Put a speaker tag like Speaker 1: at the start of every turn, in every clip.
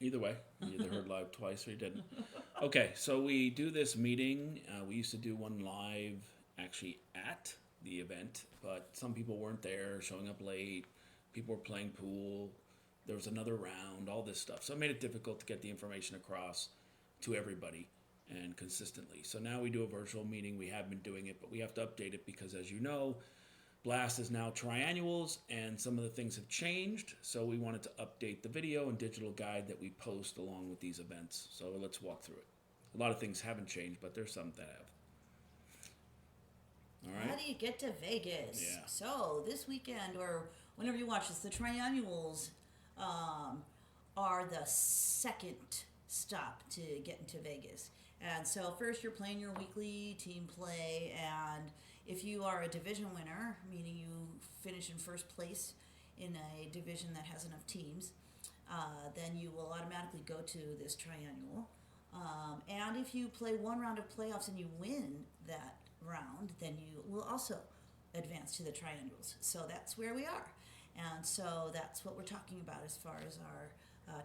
Speaker 1: Either way, you either heard live twice or you didn't. Okay, so we do this meeting. We used to do one live actually at the event, but some people weren't there, showing up late. People were playing pool. There was another round, all this stuff. So it made it difficult to get the information across to everybody and consistently. So now we do a virtual meeting. We have been doing it, but we have to update it because, as you know, Blast is now Triannuals, and some of the things have changed, so we wanted to update the video and digital guide that we post along with these events. So let's walk through it. A lot of things haven't changed, but there's some that have. All right?
Speaker 2: How do you get to Vegas?
Speaker 1: Yeah.
Speaker 2: So this weekend, or whenever you watch this, the Triannuals are the second stop to get into Vegas. And so first you're playing your weekly team play, and if you are a division winner, meaning you finish in first place in a division that has enough teams, then you will automatically go to this triannual. And if you play one round of playoffs and you win that round, then you will also advance to the triannuals. So that's where we are. And so that's what we're talking about as far as our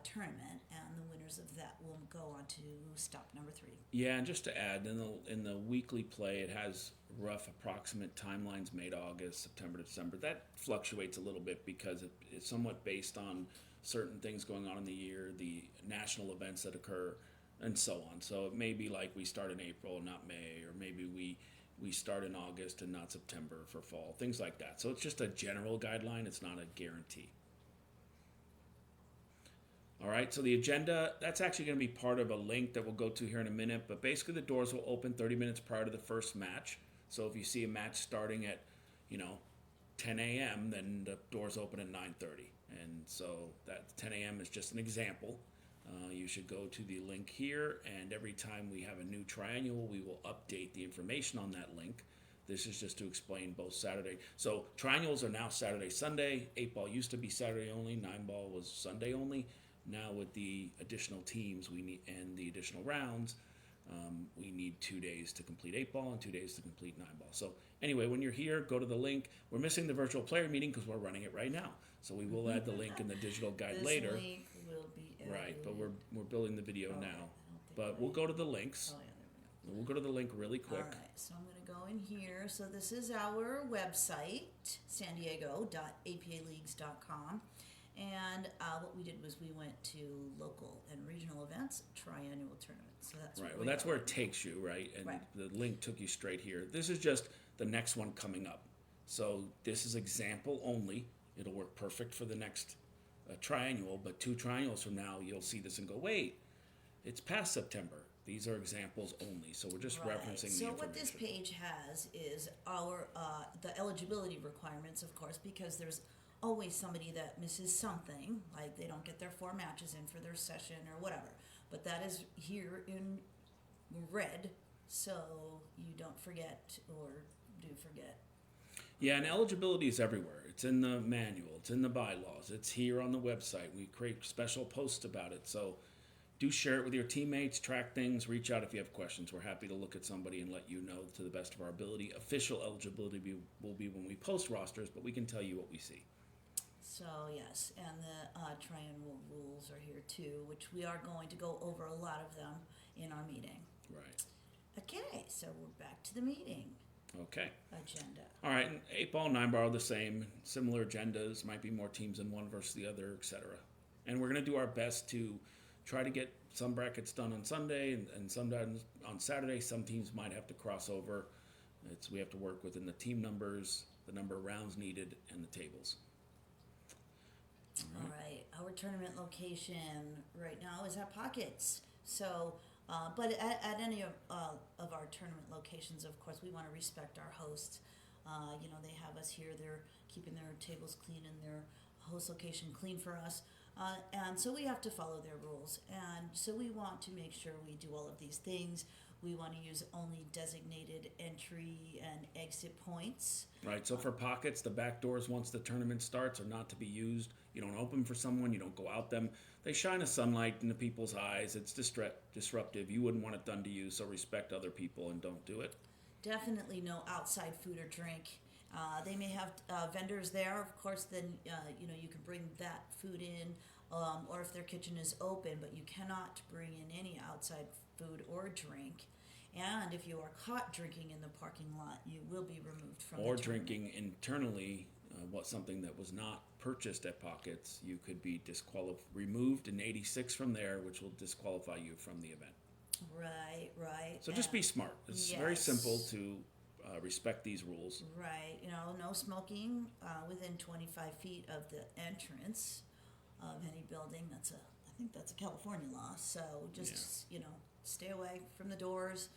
Speaker 2: tournament, and the winners of that will go on to stop number 3.
Speaker 1: Yeah, and just to add, in the weekly play, it has rough approximate timelines, May to August, September to December. That fluctuates a little bit because it's somewhat based on certain things going on in the year, the national events that occur, and so on. So it may be like we start in April, not May, or maybe we start in August and not September for fall, things like that. So it's just a general guideline. It's not a guarantee. All right, so the agenda, that's actually going to be part of a link that we'll go to here in a minute, but basically the doors will open 30 minutes prior to the first match. So if you see a match starting at, 10 a.m., then the doors open at 9:30. And so that 10 a.m. is just an example. You should go to the link here, and every time we have a new triannual, we will update the information on that link. This is just to explain both Saturday. So triannuals are now Saturday, Sunday. 8-ball used to be Saturday only. 9-ball was Sunday only. Now with the additional teams and the additional rounds, we need 2 days to complete 8-ball and 2 days to complete 9-ball. So anyway, when you're here, go to the link. We're missing the virtual player meeting because we're running it right now. So we will add the link in the digital guide later.
Speaker 2: This link will be added.
Speaker 1: Right, but we're building the video now. But we'll go to the links.
Speaker 2: Oh, yeah, there we go.
Speaker 1: We'll go to the link really quick.
Speaker 2: All right, so I'm going to go in here. So this is our website, sandiego.apaleagues.com. And what we did was we went to local and regional events, triannual tournaments. So that's
Speaker 1: right. Well, that's where it takes you, right? And
Speaker 2: right.
Speaker 1: The link took you straight here. This is just the next one coming up. So this is example only. It'll work perfect for the next triannual, but 2 triannuals from now, you'll see this and go, wait, it's past September. These are examples only. So we're just referencing the information.
Speaker 2: So what this page has is our the eligibility requirements, of course, because there's always somebody that misses something, like they don't get their 4 matches in for their session or whatever. But that is here in red, so you don't forget or do forget.
Speaker 1: Yeah, and eligibility is everywhere. It's in the manual. It's in the bylaws. It's here on the website. We create special posts about it. So do share it with your teammates, track things, reach out if you have questions. We're happy to look at somebody and let you know to the best of our ability. Official eligibility will be when we post rosters, but we can tell you what we see.
Speaker 2: So yes, and the triannual rules are here too, which we are going to go over a lot of them in our meeting.
Speaker 1: Right.
Speaker 2: Okay, so we're back to the meeting.
Speaker 1: Okay.
Speaker 2: Agenda.
Speaker 1: All right, and 8-ball, 9-ball are the same. Similar agendas, might be more teams in one versus the other, etc. And we're going to do our best to try to get some brackets done on Sunday and sometimes on Saturday. Some teams might have to cross over. We have to work within the team numbers, the number of rounds needed, and the tables.
Speaker 2: All right, our tournament location right now is at Pockets. So, but at any of our tournament locations, of course, we want to respect our hosts. They have us here. They're keeping their tables clean and their host location clean for us. And so we have to follow their rules. And so we want to make sure we do all of these things. We want to use only designated entry and exit points.
Speaker 1: Right, so for Pockets, the back doors once the tournament starts are not to be used. You don't open for someone, you don't go out them. They shine a sunlight into people's eyes. It's disruptive. You wouldn't want it done to you, so respect other people and don't do it.
Speaker 2: Definitely no outside food or drink. They may have vendors there, of course. Then you can bring that food in. or if their kitchen is open, but you cannot bring in any outside food or drink. And if you are caught drinking in the parking lot, you will be removed from
Speaker 1: Or
Speaker 2: the tournament.
Speaker 1: drinking internally, something that was not purchased at Pockets, you could be removed in 86 from there, which will disqualify you from the event.
Speaker 2: Right, right.
Speaker 1: So just be smart. It's very
Speaker 2: Yes.
Speaker 1: simple to respect these rules.
Speaker 2: Right, no smoking within 25 feet of the entrance of any building. I think that's a California law. So just stay away from the doors,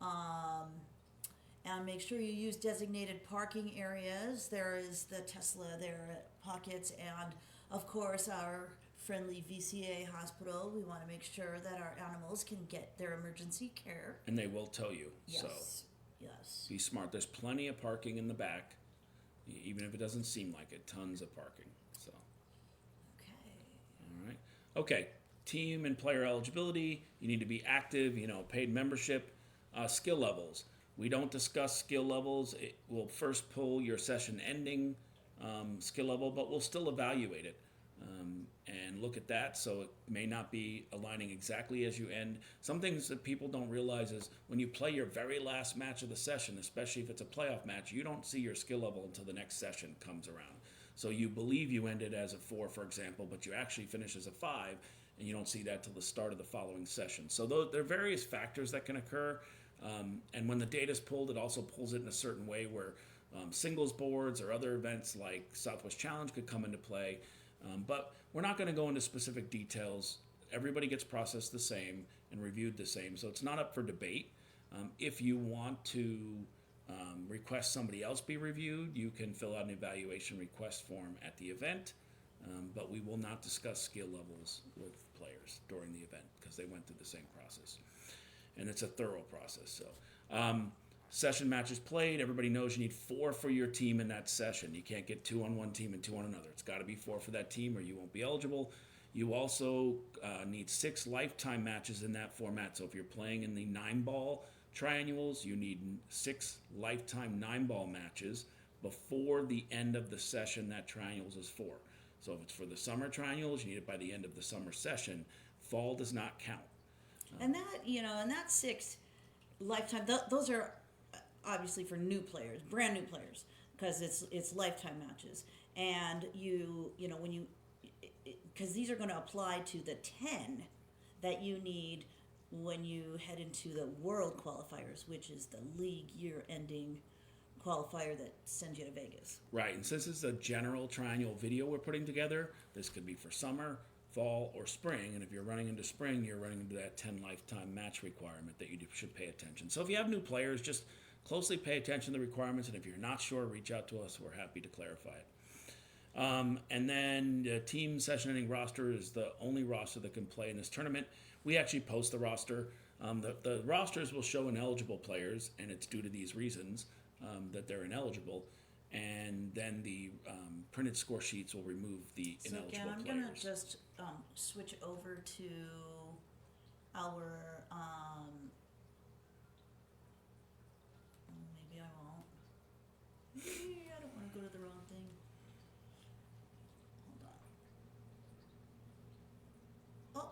Speaker 2: and make sure you use designated parking areas. There is the Tesla there at Pockets, and of course our friendly VCA hospital. We want to make sure that our animals can get their emergency care.
Speaker 1: And they will tell you.
Speaker 2: Yes.
Speaker 1: So
Speaker 2: Yes.
Speaker 1: be smart. There's plenty of parking in the back, even if it doesn't seem like it. Tons of parking. So,
Speaker 2: Okay.
Speaker 1: all right. Okay. Team and player eligibility. You need to be active. Paid membership. Skill levels. We don't discuss skill levels. We'll first pull your session ending skill level, but we'll still evaluate it and look at that. So it may not be aligning exactly as you end. Some things that people don't realize is when you play your very last match of the session, especially if it's a playoff match, you don't see your skill level until the next session comes around. So you believe you ended as a 4, for example, but you actually finish as a 5, and you don't see that till the start of the following session. So there are various factors that can occur. And when the data is pulled, it also pulls it in a certain way where singles boards or other events like Southwest Challenge could come into play. But we're not going to go into specific details. Everybody gets processed the same and reviewed the same, so it's not up for debate. If you want to request somebody else be reviewed, you can fill out an evaluation request form at the event, but we will not discuss skill levels with players during the event because they went through the same process. And it's a thorough process. So, session matches played. Everybody knows you need 4 for your team in that session. You can't get 2 on one team and 2 on another. It's got to be 4 for that team, or you won't be eligible. You also need 6 lifetime matches in that format. So if you're playing in the 9-ball triannuals, you need 6 lifetime 9-ball matches before the end of the session that triannuals is for. So if it's for the summer triannuals, you need it by the end of the summer session. Fall does not count.
Speaker 2: And that 6 lifetime, those are obviously for new players, brand new players, because it's lifetime matches. And because these are going to apply to the 10 that you need when you head into the world qualifiers, which is the league year-ending qualifier that sends you to Vegas.
Speaker 1: Right, and since it's a general triannual video we're putting together, this could be for summer, fall, or spring. And if you're running into spring, you're running into that 10 lifetime match requirement that you should pay attention. So if you have new players, just closely pay attention to the requirements. And if you're not sure, reach out to us. We're happy to clarify it. And then the team session ending roster is the only roster that can play in this tournament. We actually post the roster. The rosters will show ineligible players, and it's due to these reasons that they're ineligible. And then the printed score sheets will remove the ineligible
Speaker 2: again, I'm
Speaker 1: players.
Speaker 2: going to just switch over to our, maybe I won't. I don't want to go to the wrong thing. Hold on. Oh,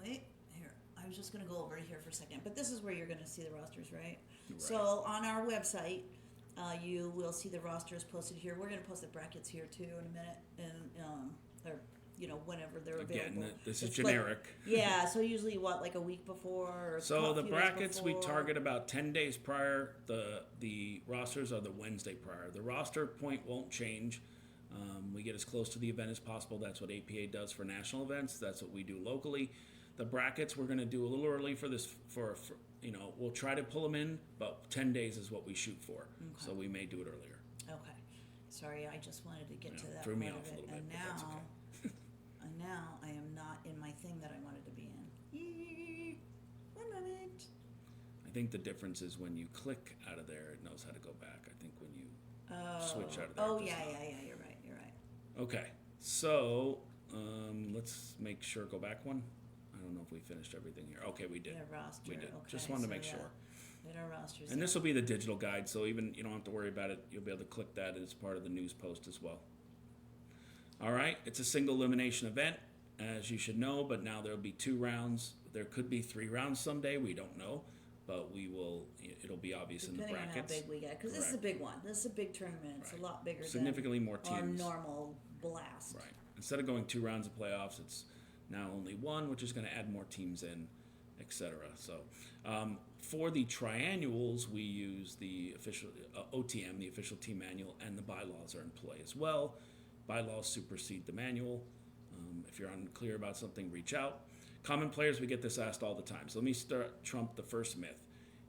Speaker 2: wait, here. I was just going to go over here for a second. But this is where you're going to see the rosters, right?
Speaker 1: Right.
Speaker 2: So on our website, you will see the rosters posted here. We're going to post the brackets here too in a minute, and or whenever they're available.
Speaker 1: Again, this is
Speaker 2: It's
Speaker 1: generic.
Speaker 2: Yeah, so usually like a week before? Or
Speaker 1: So
Speaker 2: a
Speaker 1: the
Speaker 2: few days
Speaker 1: brackets we
Speaker 2: before?
Speaker 1: target about 10 days prior. The rosters are the Wednesday prior. The roster point won't change. We get as close to the event as possible. That's what APA does for national events. That's what we do locally. The brackets we're going to do a little early for this. We'll try to pull them in, but 10 days is what we shoot for.
Speaker 2: Okay.
Speaker 1: So we may do it earlier.
Speaker 2: Okay. Sorry, I just wanted to get to that
Speaker 1: threw me
Speaker 2: part
Speaker 1: off
Speaker 2: of
Speaker 1: a
Speaker 2: it.
Speaker 1: little bit,
Speaker 2: And
Speaker 1: but that's
Speaker 2: now,
Speaker 1: okay.
Speaker 2: and now I am not in my thing that I wanted to be in. Yee. 1 moment.
Speaker 1: I think the difference is when you click out of there, it knows how to go back. I think when you switch out of there.
Speaker 2: Oh,
Speaker 1: it does
Speaker 2: yeah,
Speaker 1: not.
Speaker 2: yeah. You're right. You're right.
Speaker 1: Okay, so let's make sure. Go back one. I don't know if we finished everything here. Okay, we did.
Speaker 2: Yeah, roster.
Speaker 1: We did.
Speaker 2: Okay,
Speaker 1: Just wanted to make
Speaker 2: yeah.
Speaker 1: sure.
Speaker 2: Get our rosters.
Speaker 1: And this will be the digital guide, so even you don't have to worry about it. You'll be able to click that as part of the news post as well. All right, it's a single elimination event. as you should know, but now there'll be 2 rounds. There could be 3 rounds someday. We don't know, but we will. It'll be obvious in the
Speaker 2: Depending on how
Speaker 1: brackets.
Speaker 2: big we get, because this is a big one. This is a big tournament. It's
Speaker 1: Right.
Speaker 2: a lot bigger
Speaker 1: Significantly
Speaker 2: than
Speaker 1: more
Speaker 2: our
Speaker 1: teams.
Speaker 2: normal blast.
Speaker 1: Right. Instead of going 2 rounds of playoffs, it's now only 1, which is going to add more teams in, etc. So, for the triannuals, we use the official OTM, the official team manual, and the bylaws are in play as well. Bylaws supersede the manual. If you're unclear about something, reach out. Common players, we get this asked all the time. So let me trump the first myth.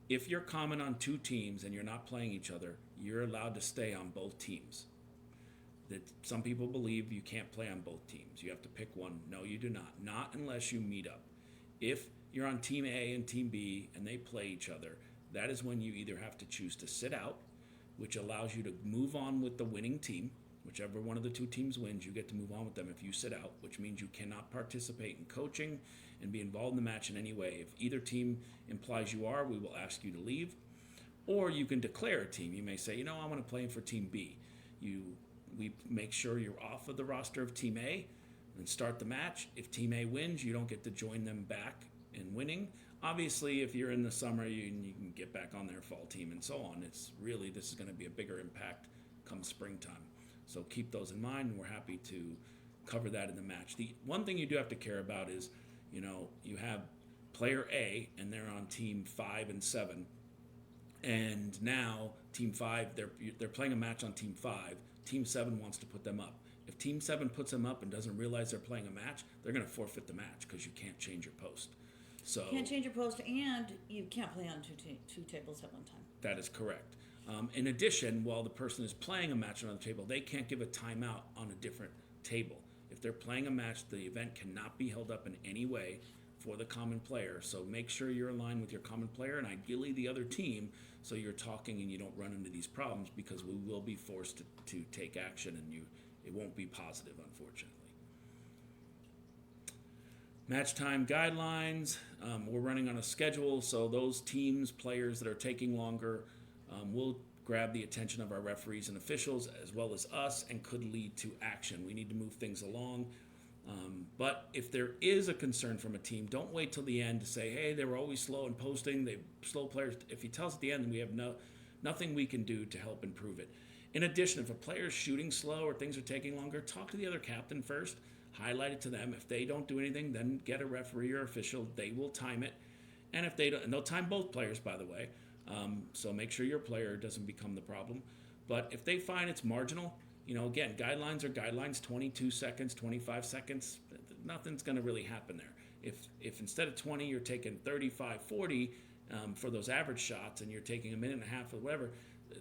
Speaker 1: If you're common on 2 teams and you're not playing each other, you're allowed to stay on both teams. That some people believe you can't play on both teams. You have to pick one. No, you do not. Not unless you meet up. If you're on Team A and Team B and they play each other, that is when you either have to choose to sit out, which allows you to move on with the winning team. Whichever one of the 2 teams wins, you get to move on with them if you sit out, which means you cannot participate in coaching and be involved in the match in any way. If either team implies you are, we will ask you to leave. Or you can declare a team. You may say, I want to play for Team B. We make sure you're off of the roster of Team A and start the match. If Team A wins, you don't get to join them back in winning. Obviously, if you're in the summer, you can get back on their fall team and so on. This is going to be a bigger impact come springtime. So keep those in mind, and we're happy to cover that in the match. The one thing you do have to care about is, you have player A, and they're on Team 5 and 7, and now Team 5, they're playing a match on Team 5. Team 7 wants to put them up. If Team 7 puts them up and doesn't realize they're playing a match, they're going to forfeit the match because you can't change your post. So
Speaker 2: You can't change your post, and you can't play on two tables at one time.
Speaker 1: that is correct. In addition, while the person is playing a match on another table, they can't give a timeout on a different table. If they're playing a match, the event cannot be held up in any way for the common player. So make sure you're aligned with your common player and ideally the other team so you're talking and you don't run into these problems, because we will be forced to take action and it won't be positive, unfortunately. Match time guidelines. We're running on a schedule, so those teams, players that are taking longer will grab the attention of our referees and officials as well as us and could lead to action. We need to move things along. But if there is a concern from a team, don't wait till the end to say, hey, they were always slow in posting, they slow players. If you tell us at the end, we have nothing we can do to help improve it. In addition, if a player is shooting slow or things are taking longer, talk to the other captain first, highlight it to them. If they don't do anything, then get a referee or official. They will time it. And if they don't, and they'll time both players, by the way. So make sure your player doesn't become the problem. But if they find it's marginal, again, guidelines are guidelines, 22 seconds, 25 seconds, nothing's going to really happen there. If instead of 20, you're taking 35, 40 for those average shots and you're taking a minute and a half or whatever,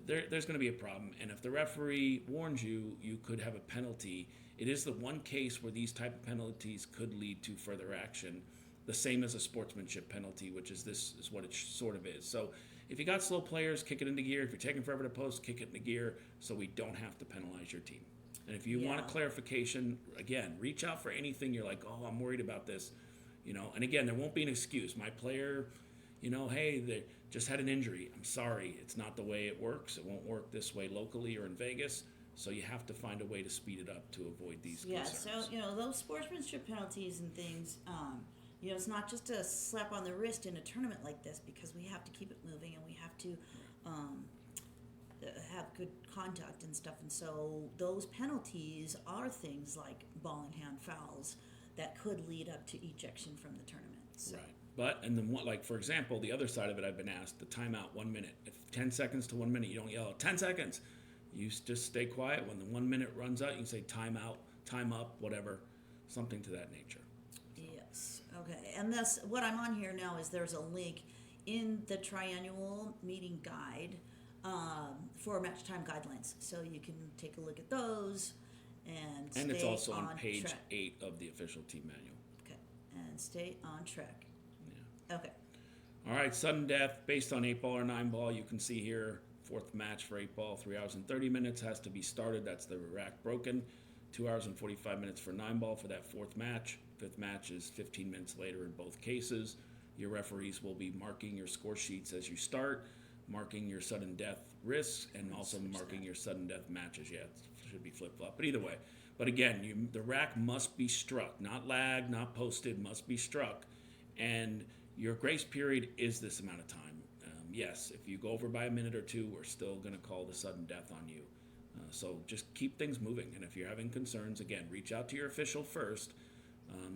Speaker 1: there's going to be a problem. And if the referee warns you, you could have a penalty. It is the one case where these type of penalties could lead to further action, the same as a sportsmanship penalty, which is what it sort of is. So if you got slow players, kick it into gear. If you're taking forever to post, kick it into gear so we don't have to penalize your team. And if you want a clarification, again, reach out for anything you're like, oh, I'm worried about this. And again, there won't be an excuse. My player, hey, they just had an injury. I'm sorry. It's not the way it works. It won't work this way locally or in Vegas. So you have to find a way to speed it up to avoid these concerns.
Speaker 2: Yeah, so, those sportsmanship penalties and things, it's not just a slap on the wrist in a tournament like this, because we have to keep it moving and we have to have good conduct and stuff. And so those penalties are things like ball in hand fouls that could lead up to ejection from the tournament. So.
Speaker 1: Right. But, and then for example, the other side of it, I've been asked, the timeout, 1 minute. If 10 seconds to 1 minute, you don't yell, 10 seconds. You just stay quiet. When the 1 minute runs out, you can say time out, time up, whatever, something to that nature.
Speaker 2: Yes. Okay. And that's what I'm on here now is there's a link in the Triannual meeting guide for match time guidelines. So you can take a look at those and stay on track.
Speaker 1: And it's also on page 8 of the official team manual.
Speaker 2: Okay. And stay on track.
Speaker 1: Yeah.
Speaker 2: Okay.
Speaker 1: All right. Sudden death based on 8 ball or 9 ball. You can see here, 4th match for 8 ball, 3 hours and 30 minutes has to be started. That's the rack broken. 2 hours and 45 minutes for 9 ball for that 4th match. 5th match is 15 minutes later in both cases. Your referees will be marking your score sheets as you start, marking your sudden death risks, and also marking your sudden death matches. Yeah, it should be flip-flop. But either way, But again, the rack must be struck, not lagged, not posted, must be struck. And your grace period is this amount of time. Yes, if you go over by a minute or two, we're still going to call the sudden death on you. So just keep things moving. And if you're having concerns, again, reach out to your official first,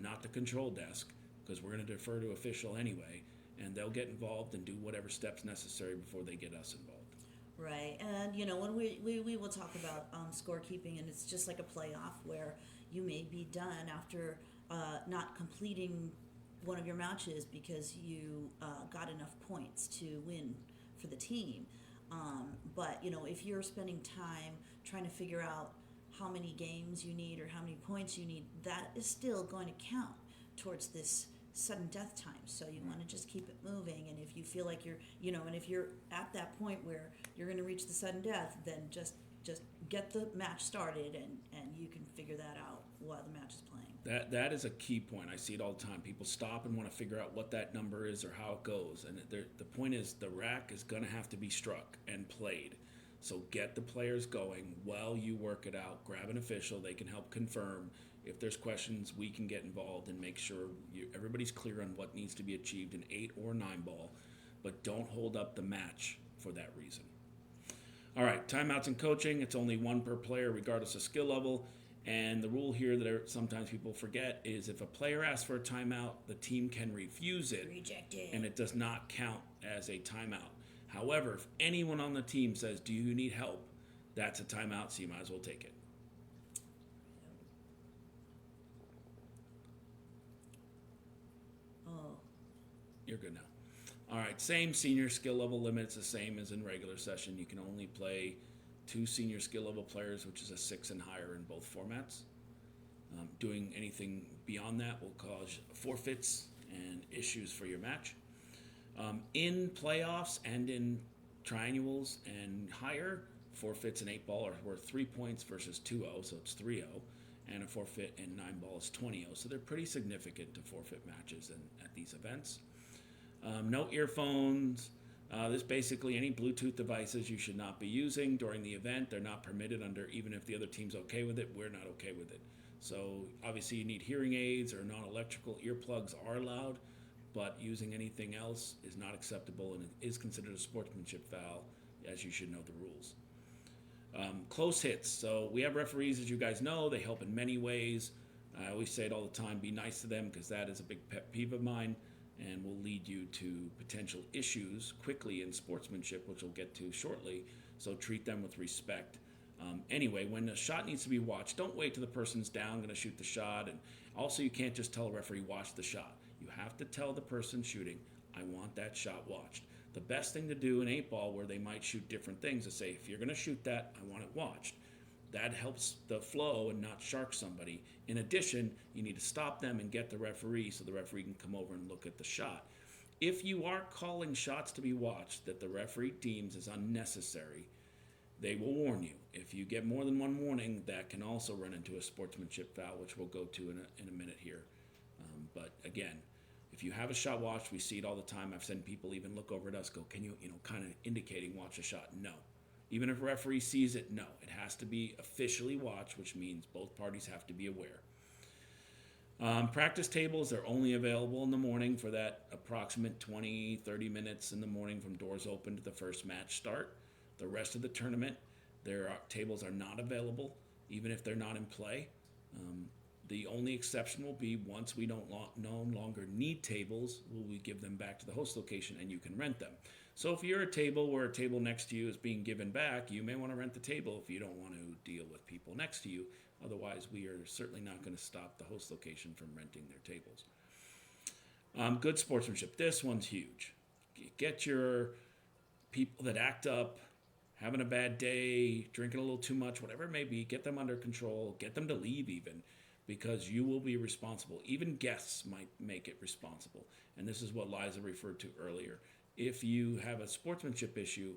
Speaker 1: not the control desk, because we're going to defer to official anyway, and they'll get involved and do whatever steps necessary before they get us involved.
Speaker 2: Right, and you know when we will talk about scorekeeping, and it's just like a playoff where you may be done after not completing one of your matches because you got enough points to win for the team. But you know if you're spending time trying to figure out how many games you need or how many points you need, that is still going to count towards this sudden death time. So you want to just keep it moving, and if you feel like and if you're at that point where you're going to reach the sudden death, then just get the match started, and you can figure that out while the match is playing.
Speaker 1: That is a key point. I see it all the time. People stop and want to figure out what that number is or how it goes, and the point is the rack is going to have to be struck and played. So get the players going while you work it out. Grab an official; they can help confirm. If there's questions, we can get involved and make sure everybody's clear on what needs to be achieved in 8 or 9 ball, but don't hold up the match for that reason. All right, timeouts and coaching. It's only one per player regardless of skill level. And the rule here that sometimes people forget is if a player asks for a timeout, the team can refuse it.
Speaker 2: Reject it.
Speaker 1: And it does not count as a timeout. However, if anyone on the team says, do you need help? That's a timeout, so you might as well take it. You're good now. All right, same senior skill level limit. It's the same as in regular session. You can only play 2 senior skill level players, which is a 6 and higher in both formats. Doing anything beyond that will cause forfeits and issues for your match. In playoffs and in triannuals and higher, forfeits in 8 ball are worth 3 points versus 2-0, so it's 3-0. And a forfeit in 9 ball is 20-0. So they're pretty significant to forfeit matches at these events. No earphones. This basically any Bluetooth devices you should not be using during the event. They're not permitted even if the other team's okay with it. We're not okay with it. So obviously you need hearing aids or non-electrical earplugs are allowed, but using anything else is not acceptable and it is considered a sportsmanship foul, as you should know the rules. Close hits. So we have referees, as you guys know. They help in many ways. I always say it all the time. Be nice to them because that is a big pet peeve of mine and will lead you to potential issues quickly in sportsmanship, which we'll get to shortly. So treat them with respect. Anyway, when a shot needs to be watched, don't wait till the person's down, going to shoot the shot. And also, you can't just tell a referee, watch the shot. You have to tell the person shooting, I want that shot watched. The best thing to do in 8 ball, where they might shoot different things, is say, if you're going to shoot that, I want it watched. That helps the flow and not shark somebody. In addition, you need to stop them and get the referee so the referee can come over and look at the shot. If you are calling shots to be watched that the referee deems as unnecessary, they will warn you. If you get more than one warning, that can also run into a sportsmanship foul, which we'll go to in a minute here. But again, if you have a shot watched, we see it all the time. I've seen people even look over at us, go, can you kind of indicating watch a shot? No. Even if a referee sees it, no. It has to be officially watched, which means both parties have to be aware. Practice tables are only available in the morning for that approximate 20, 30 minutes in the morning from doors open to the first match start. The rest of the tournament, tables are not available, even if they're not in play. The only exception will be once we no longer need tables, will we give them back to the host location and you can rent them. So if you're a table where a table next to you is being given back, you may want to rent the table if you don't want to deal with people next to you. Otherwise, we are certainly not going to stop the host location from renting their tables. Good sportsmanship. This one's huge. Get your people that act up, having a bad day, drinking a little too much, whatever it may be, get them under control, get them to leave even, because you will be responsible. Even guests might make it responsible. And this is what Liza referred to earlier. If you have a sportsmanship issue,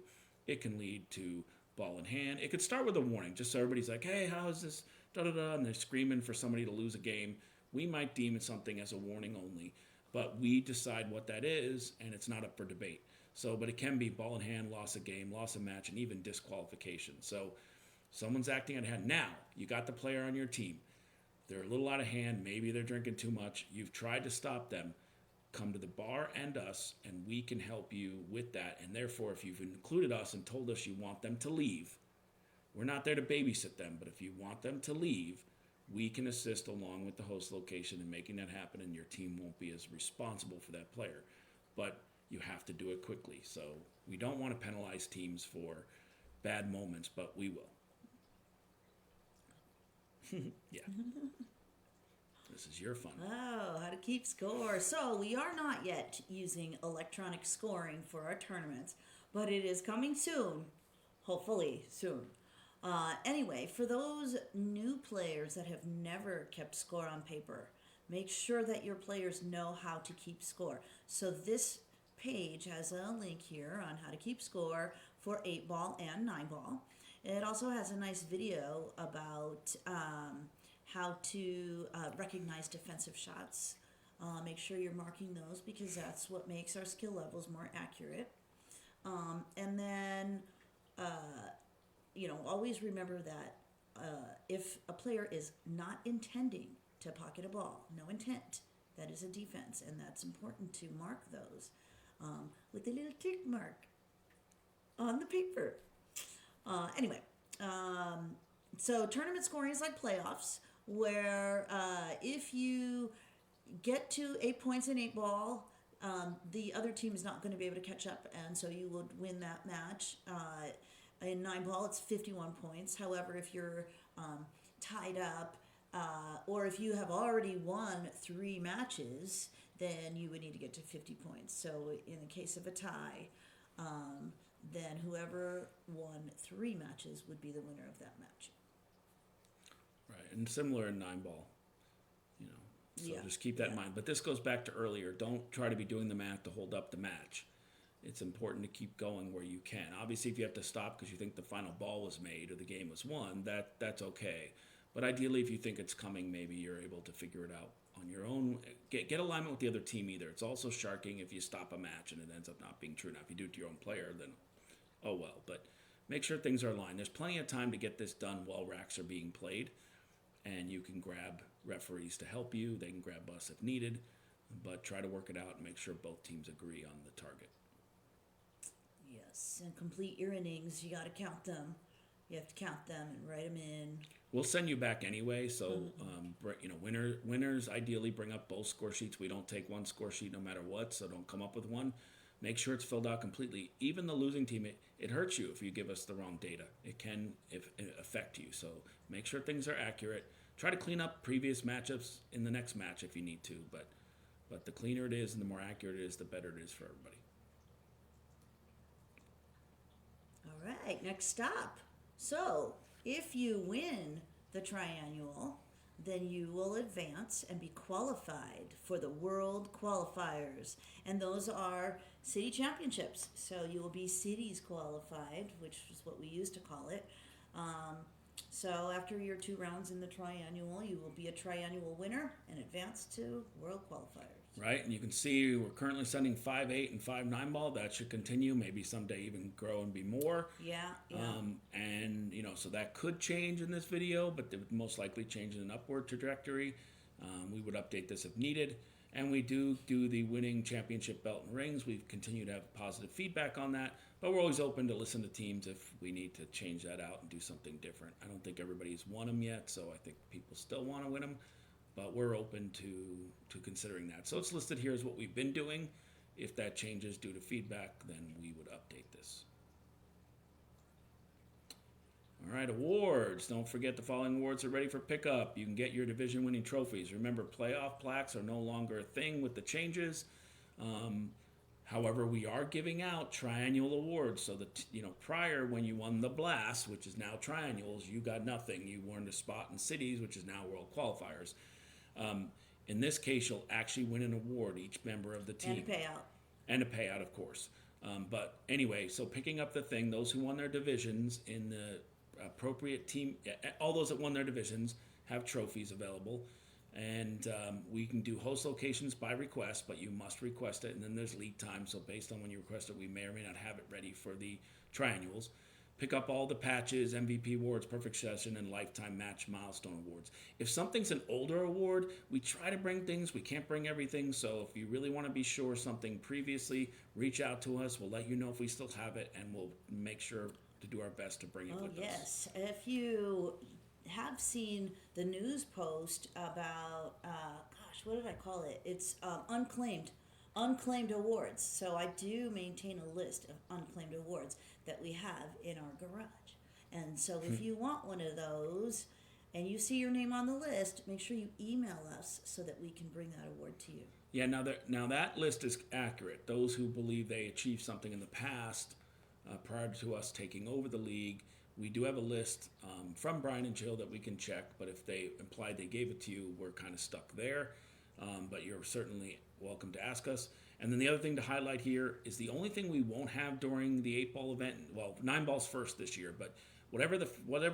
Speaker 1: it can lead to ball in hand. It could start with a warning, just so everybody's like, hey, how is this, da-da-da, and they're screaming for somebody to lose a game. We might deem it something as a warning only, but we decide what that is, and it's not up for debate. So, but it can be ball in hand, loss of game, loss of match, and even disqualification. So Someone's acting out of hand. Now, you got the player on your team. They're a little out of hand. Maybe they're drinking too much. You've tried to stop them. Come to the bar and us, and we can help you with that. And therefore, if you've included us and told us you want them to leave, we're not there to babysit them, but if you want them to leave, we can assist along with the host location in making that happen, and your team won't be as responsible for that player. But you have to do it quickly. So we don't want to penalize teams for bad moments, but we will. Yeah. This is your fun.
Speaker 2: Oh, how to keep score. So we are not yet using electronic scoring for our tournaments, but it is coming soon. Hopefully soon. Anyway, for those new players that have never kept score on paper, make sure that your players know how to keep score. So this page has a link here on how to keep score for 8-ball and 9-ball. It also has a nice video about how to recognize defensive shots. Make sure you're marking those because that's what makes our skill levels more accurate. And then, always remember that if a player is not intending to pocket a ball, no intent, that is a defense, and that's important to mark those with a little tick mark on the paper. So tournament scoring is like playoffs, where if you get to 8 points in 8-ball, the other team is not going to be able to catch up, and so you would win that match. In 9-ball, it's 51 points. However, if you're tied up, or if you have already won 3 matches, then you would need to get to 50 points. So in the case of a tie, then whoever won 3 matches would be the winner of that match.
Speaker 1: Right, and similar in 9-ball, So just keep that in mind. But this goes back to earlier. Don't try to be doing the math to hold up the match. It's important to keep going where you can. Obviously, if you have to stop because you think the final ball was made or the game was won, that's okay. But ideally, if you think it's coming, maybe you're able to figure it out on your own. Get alignment with the other team either. It's also sharking if you stop a match and it ends up not being true. Now, if you do it to your own player, then oh well. But make sure things are aligned. There's plenty of time to get this done while racks are being played. And you can grab referees to help you. They can grab us if needed. But try to work it out and make sure both teams agree on the target.
Speaker 2: Yes, and complete your innings. You got to count them. You have to count them and write them in.
Speaker 1: We'll send you back anyway. So, winners ideally bring up both score sheets. We don't take one score sheet no matter what, so don't come up with one. Make sure it's filled out completely. Even the losing team, it hurts you if you give us the wrong data. It can affect you. So make sure things are accurate. Try to clean up previous matchups in the next match if you need to. But the cleaner it is and the more accurate it is, the better it is for everybody.
Speaker 2: All right, next stop. So if you win the Triannual, then you will advance and be qualified for the World Qualifiers. And those are city championships. So you will be cities qualified, which is what we used to call it. So after your 2 rounds in the Triannual, you will be a Triannual winner and advance to World Qualifiers.
Speaker 1: Right, and you can see we're currently sending 5-8 and 5-9 ball. That should continue, maybe someday even grow and be more.
Speaker 2: Yeah.
Speaker 1: And, so that could change in this video, but it would most likely change in an upward trajectory. We would update this if needed. And we do the winning championship belt and rings. We've continued to have positive feedback on that, but we're always open to listen to teams if we need to change that out and do something different. I don't think everybody's won them yet, so I think people still want to win them. But we're open to considering that. So it's listed here as what we've been doing. If that changes due to feedback, then we would update this. All right, awards. Don't forget the following awards are ready for pickup. You can get your division-winning trophies. Remember, playoff plaques are no longer a thing with the changes. However, we are giving out Triannual awards. So that prior when you won the Blast, which is now Triannuals, you got nothing. You earned a spot in cities, which is now World Qualifiers. In this case, you'll actually win an award, each member of the team.
Speaker 2: And a payout.
Speaker 1: And a payout, of course. But anyway, so picking up the thing, those who won their divisions in the appropriate team, all those that won their divisions have trophies available. And we can do host locations by request, but you must request it. And then there's lead time. So based on when you request it, we may or may not have it ready for the Triannuals. pick up all the patches, MVP awards, perfect session, and lifetime match milestone awards. If something's an older award, we try to bring things. We can't bring everything. So if you really want to be sure something previously, reach out to us. We'll let you know if we still have it, and we'll make sure to do our best to bring it with us.
Speaker 2: Yes. If you have seen the news post about, what did I call it? It's unclaimed awards. So I do maintain a list of unclaimed awards that we have in our garage. And so if you want one of those and you see your name on the list, make sure you email us so that we can bring that award to you.
Speaker 1: Yeah, now that list is accurate. Those who believe they achieved something in the past prior to us taking over the league, we do have a list from Brian and Jill that we can check, but if they implied they gave it to you, we're kind of stuck there. But you're certainly welcome to ask us. And then the other thing to highlight here is the only thing we won't have during the 8-ball event, well, 9-ball's first this year, but whatever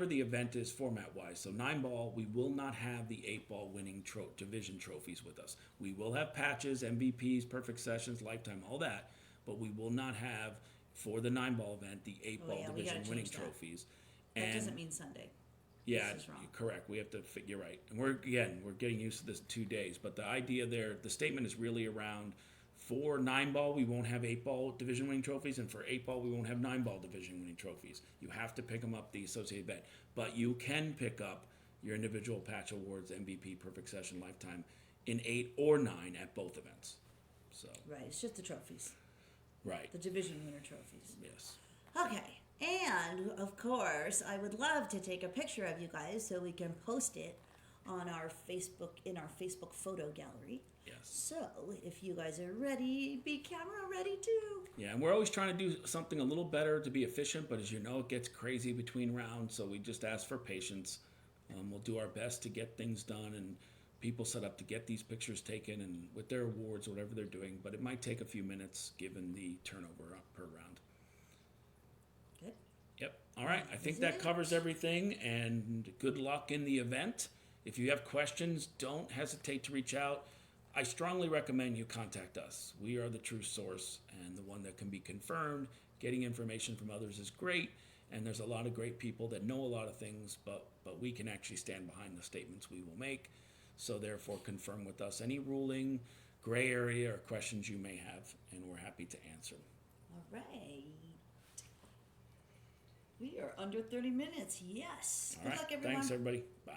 Speaker 1: the event is format-wise, so 9-ball, we will not have the 8-ball winning division trophies with us. We will have patches, MVPs, perfect sessions, lifetime, all that, but we will not have, for the 9-ball event, the 8-ball division winning trophies.
Speaker 2: That doesn't mean Sunday.
Speaker 1: Yeah,
Speaker 2: this is wrong.
Speaker 1: Correct. We have to. You're right, and we're getting used to this 2 days. But the idea there, the statement is really around for 9-ball we won't have 8-ball division winning trophies, and for 8-ball we won't have 9-ball division winning trophies. You have to pick them up the associated event, but you can pick up your individual patch awards, MVP, perfect session, lifetime, in 8 or 9 at both events. So
Speaker 2: Right. It's just the trophies.
Speaker 1: Right.
Speaker 2: The division winner trophies.
Speaker 1: Yes.
Speaker 2: Okay. And of course, I would love to take a picture of you guys so we can post it on our Facebook, in our Facebook photo gallery.
Speaker 1: Yes.
Speaker 2: So if you guys are ready, be camera ready too.
Speaker 1: Yeah, and we're always trying to do something a little better to be efficient, but as you know, it gets crazy between rounds, so we just ask for patience. We'll do our best to get things done and people set up to get these pictures taken and with their awards, whatever they're doing, but it might take a few minutes given the turnover per round.
Speaker 2: Good.
Speaker 1: Yep. All right. I think
Speaker 2: Is
Speaker 1: that
Speaker 2: it?
Speaker 1: covers everything, and good luck in the event. If you have questions, don't hesitate to reach out. I strongly recommend you contact us. We are the true source and the one that can be confirmed. Getting information from others is great, and there's a lot of great people that know a lot of things, but we can actually stand behind the statements we will make. So therefore, confirm with us any ruling, gray area, or questions you may have, and we're happy to answer.
Speaker 2: All right. We are under 30 minutes. Yes.
Speaker 1: All
Speaker 2: Good
Speaker 1: right.
Speaker 2: luck, everyone.
Speaker 1: Thanks, everybody. Bye.